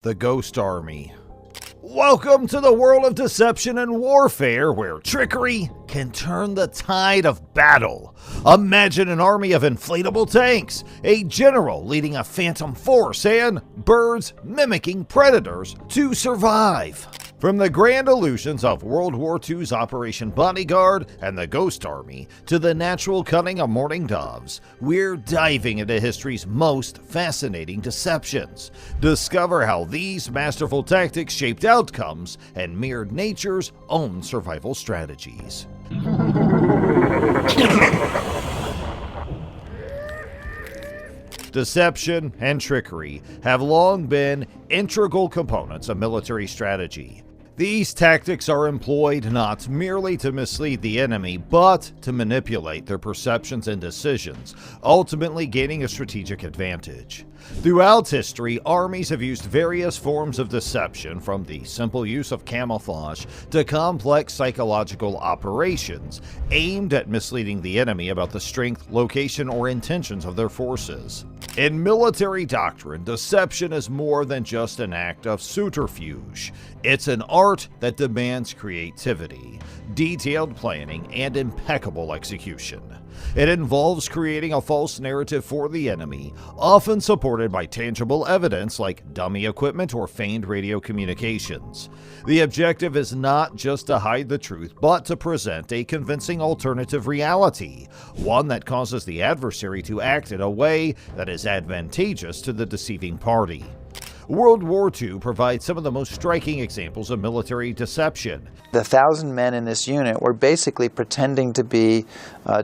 The Ghost Army. Welcome to the world of deception and warfare, where trickery can turn the tide of battle. Imagine an army of inflatable tanks, a general leading a phantom force, and birds mimicking predators to survive. From the grand illusions of World War II's Operation Bodyguard and the Ghost Army to the natural cunning of mourning doves, we're diving into history's most fascinating deceptions. Discover how these masterful tactics shaped outcomes and mirrored nature's own survival strategies. Deception and trickery have long been integral components of military strategy. These tactics are employed not merely to mislead the enemy, but to manipulate their perceptions and decisions, ultimately gaining a strategic advantage. Throughout history, armies have used various forms of deception, from the simple use of camouflage to complex psychological operations aimed at misleading the enemy about the strength, location, or intentions of their forces. In military doctrine, deception is more than just an act of subterfuge. It's an art that demands creativity, detailed planning, and impeccable execution. It involves creating a false narrative for the enemy, often supported by tangible evidence like dummy equipment or feigned radio communications. The objective is not just to hide the truth, but to present a convincing alternative reality, one that causes the adversary to act in a way that is advantageous to the deceiving party. World War II provides some of the most striking examples of military deception. The 1,000 men in this unit were basically pretending to be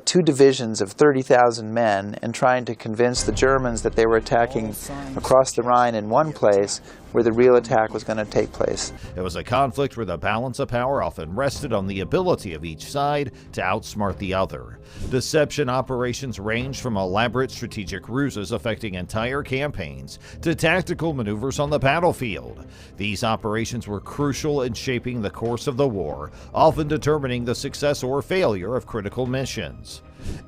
two divisions of 30,000 men and trying to convince the Germans that they were attacking across the Rhine in one place where the real attack was going to take place. It was a conflict where the balance of power often rested on the ability of each side to outsmart the other. Deception operations ranged from elaborate strategic ruses affecting entire campaigns to tactical maneuvers on the battlefield. These operations were crucial in shaping the course of the war, often determining the success or failure of critical missions.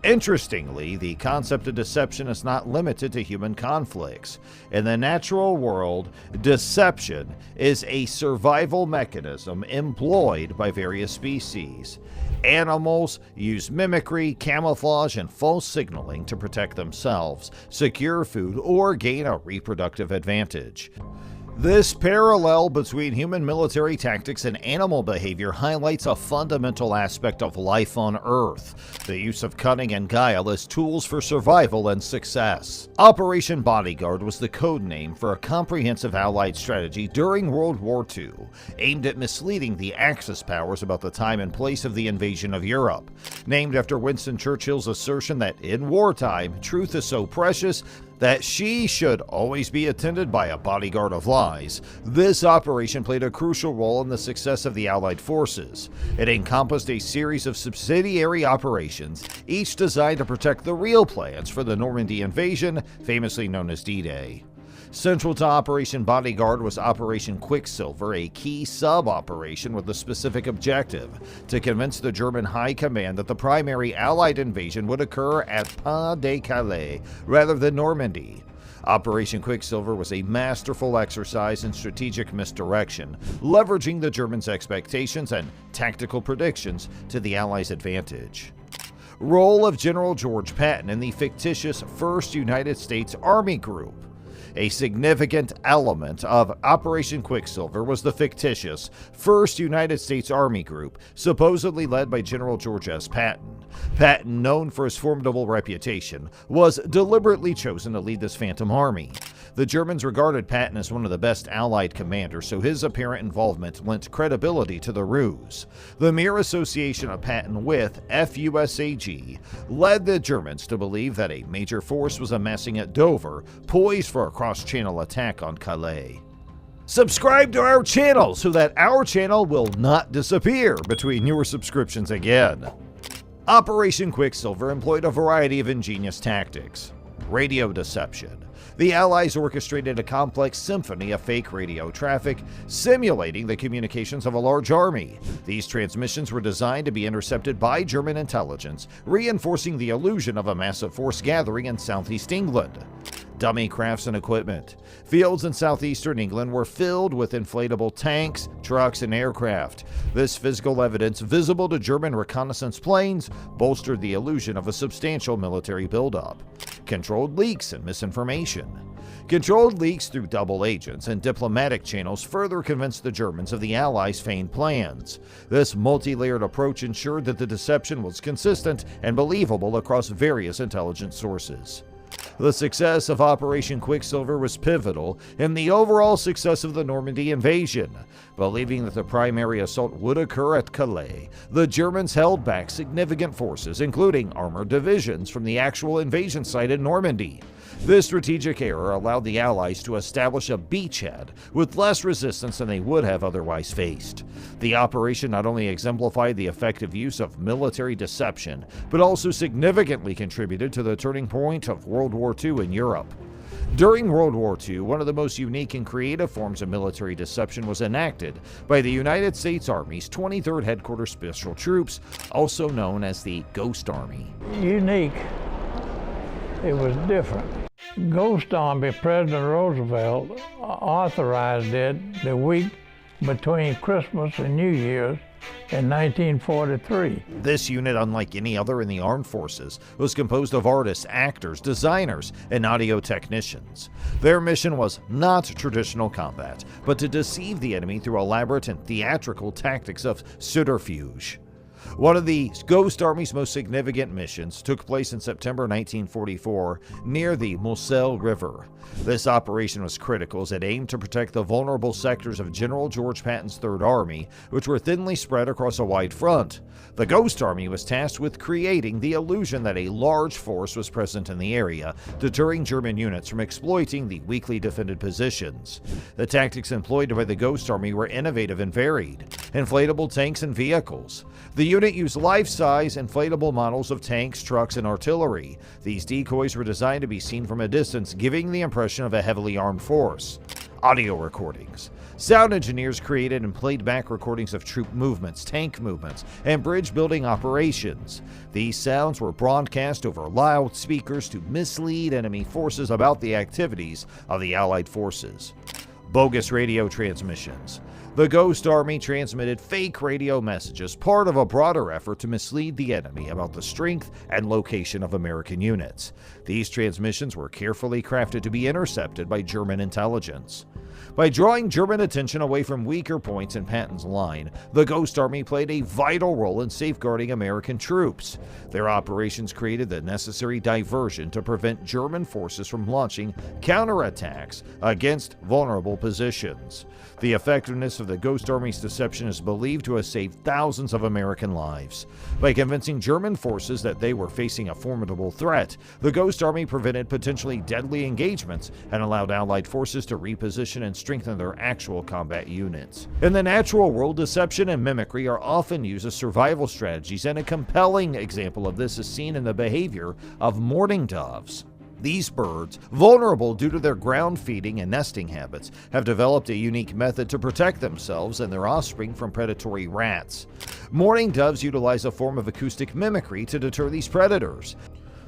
Interestingly, the concept of deception is not limited to human conflicts. In the natural world, deception is a survival mechanism employed by various species. Animals use mimicry, camouflage, and false signaling to protect themselves, secure food, or gain a reproductive advantage. This parallel between human military tactics and animal behavior highlights a fundamental aspect of life on Earth: the use of cunning and guile as tools for survival and success. Operation Bodyguard was the code name for a comprehensive Allied strategy during World War II, aimed at misleading the Axis powers about the time and place of the invasion of Europe. Named after Winston Churchill's assertion that in wartime, truth is so precious that she should always be attended by a bodyguard of lies, this operation played a crucial role in the success of the Allied forces. It encompassed a series of subsidiary operations, each designed to protect the real plans for the Normandy invasion, famously known as D-Day. Central to Operation Bodyguard was Operation Quicksilver, a key sub-operation with a specific objective: to convince the German High Command that the primary Allied invasion would occur at Pas-de-Calais rather than Normandy. Operation Quicksilver was a masterful exercise in strategic misdirection, leveraging the Germans' expectations and tactical predictions to the Allies' advantage. Role of General George Patton in the fictitious 1st United States Army Group. A significant element of Operation Quicksilver was the fictitious 1st United States Army Group, supposedly led by General George S. Patton. Patton, known for his formidable reputation, was deliberately chosen to lead this phantom army. The Germans regarded Patton as one of the best Allied commanders, so his apparent involvement lent credibility to the ruse. The mere association of Patton with FUSAG led the Germans to believe that a major force was amassing at Dover, poised for a cross-channel attack on Calais. Subscribe to our channel so that our channel will not disappear between your subscriptions again. Operation Quicksilver employed a variety of ingenious tactics. Radio deception. The Allies orchestrated a complex symphony of fake radio traffic, simulating the communications of a large army. These transmissions were designed to be intercepted by German intelligence, reinforcing the illusion of a massive force gathering in southeast England. dummy crafts and equipment. Fields in southeastern England were filled with inflatable tanks, trucks, and aircraft. This physical evidence, visible to German reconnaissance planes, bolstered the illusion of a substantial military buildup. Controlled leaks and misinformation. Controlled leaks through double agents and diplomatic channels further convinced the Germans of the Allies' feigned plans. This multi-layered approach ensured that the deception was consistent and believable across various intelligence sources. The success of Operation Quicksilver was pivotal in the overall success of the Normandy invasion. Believing that the primary assault would occur at Calais, the Germans held back significant forces, including armored divisions, from the actual invasion site in Normandy. This strategic error allowed the Allies to establish a beachhead with less resistance than they would have otherwise faced. The operation not only exemplified the effective use of military deception, but also significantly contributed to the turning point of World War II in Europe. During World War II, one of the most unique and creative forms of military deception was enacted by the United States Army's 23rd Headquarters Special Troops, also known as the Ghost Army. Unique. It was different. Ghost Army, President Roosevelt authorized it the week between Christmas and New Year's in 1943. This unit, unlike any other in the armed forces, was composed of artists, actors, designers, and audio technicians. Their mission was not traditional combat, but to deceive the enemy through elaborate and theatrical tactics of subterfuge. One of the Ghost Army's most significant missions took place in September 1944 near the Moselle River. This operation was critical as it aimed to protect the vulnerable sectors of General George Patton's Third Army, which were thinly spread across a wide front. The Ghost Army was tasked with creating the illusion that a large force was present in the area, deterring German units from exploiting the weakly defended positions. The tactics employed by the Ghost Army were innovative and varied. Inflatable tanks and vehicles. The unit used life-size inflatable models of tanks, trucks, and artillery. These decoys were designed to be seen from a distance, giving the impression of a heavily armed force. Audio recordings. Sound engineers created and played back recordings of troop movements, tank movements, and bridge-building operations. These sounds were broadcast over loudspeakers to mislead enemy forces about the activities of the Allied forces. Bogus radio transmissions. The Ghost Army transmitted fake radio messages, part of a broader effort to mislead the enemy about the strength and location of American units. These transmissions were carefully crafted to be intercepted by German intelligence. By drawing German attention away from weaker points in Patton's line, the Ghost Army played a vital role in safeguarding American troops. Their operations created the necessary diversion to prevent German forces from launching counterattacks against vulnerable positions. The effectiveness of the Ghost Army's deception is believed to have saved thousands of American lives. By convincing German forces that they were facing a formidable threat, the Ghost Army prevented potentially deadly engagements and allowed Allied forces to reposition and strengthen their actual combat units. In the natural world, deception and mimicry are often used as survival strategies, and a compelling example of this is seen in the behavior of mourning doves. These birds, vulnerable due to their ground feeding and nesting habits, have developed a unique method to protect themselves and their offspring from predatory rats. Mourning doves utilize a form of acoustic mimicry to deter these predators.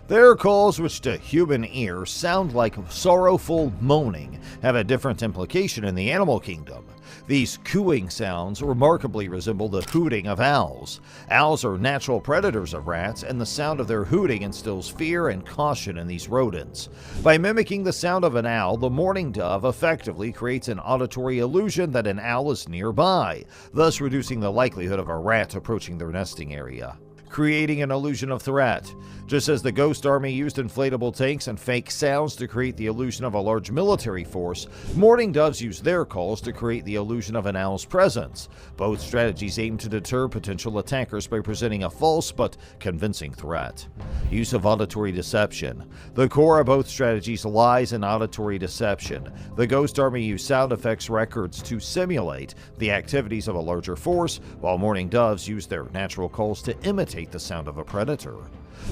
Their calls, which to human ears sound like sorrowful moaning, have a different implication in the animal kingdom. These cooing sounds remarkably resemble the hooting of owls. Owls are natural predators of rats, and the sound of their hooting instills fear and caution in these rodents. By mimicking the sound of an owl, the mourning dove effectively creates an auditory illusion that an owl is nearby, thus reducing the likelihood of a rat approaching their nesting area. Creating an illusion of threat. Just as the Ghost Army used inflatable tanks and fake sounds to create the illusion of a large military force, mourning doves use their calls to create the illusion of an owl's presence. Both strategies aim to deter potential attackers by presenting a false but convincing threat. Use of auditory deception. The core of both strategies lies in auditory deception. The Ghost Army used sound effects records to simulate the activities of a larger force, while mourning doves use their natural calls to imitate the sound of a predator.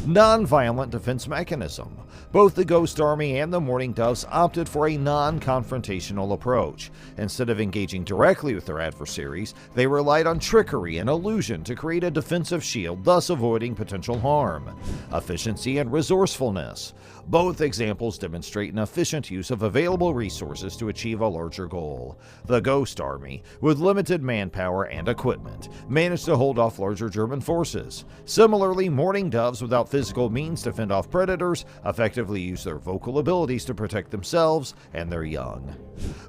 Non-violent defense mechanism. Both the Ghost Army and the Mourning Doves opted for a non-confrontational approach. Instead of engaging directly with their adversaries, they relied on trickery and illusion to create a defensive shield, thus avoiding potential harm. Efficiency and resourcefulness. Both examples demonstrate an efficient use of available resources to achieve a larger goal. The Ghost Army, with limited manpower and equipment, managed to hold off larger German forces. Similarly, Mourning Doves without physical means to fend off predators effectively use their vocal abilities to protect themselves and their young.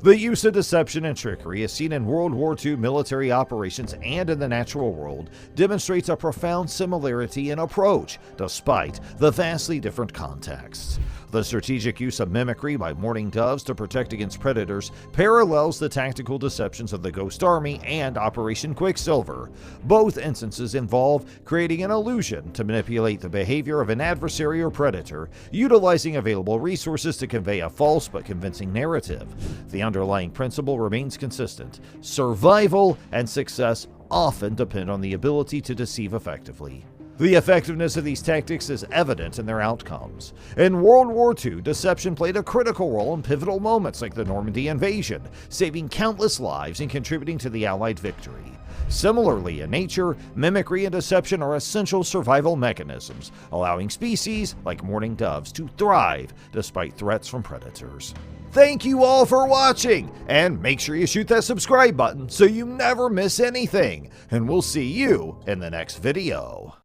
The use of deception and trickery, as seen in World War II military operations and in the natural world, demonstrates a profound similarity in approach, despite the vastly different contexts. The strategic use of mimicry by Mourning Doves to protect against predators parallels the tactical deceptions of the Ghost Army and Operation Quicksilver. Both instances involve creating an illusion to manipulate the behavior of an adversary or predator, utilizing available resources to convey a false but convincing narrative. The underlying principle remains consistent. Survival and success often depend on the ability to deceive effectively. The effectiveness of these tactics is evident in their outcomes. In World War II, deception played a critical role in pivotal moments like the Normandy invasion, saving countless lives and contributing to the Allied victory. Similarly, in nature, mimicry and deception are essential survival mechanisms, allowing species like Mourning Doves to thrive despite threats from predators. Thank you all for watching, and make sure you shoot that subscribe button so you never miss anything, and we'll see you in the next video.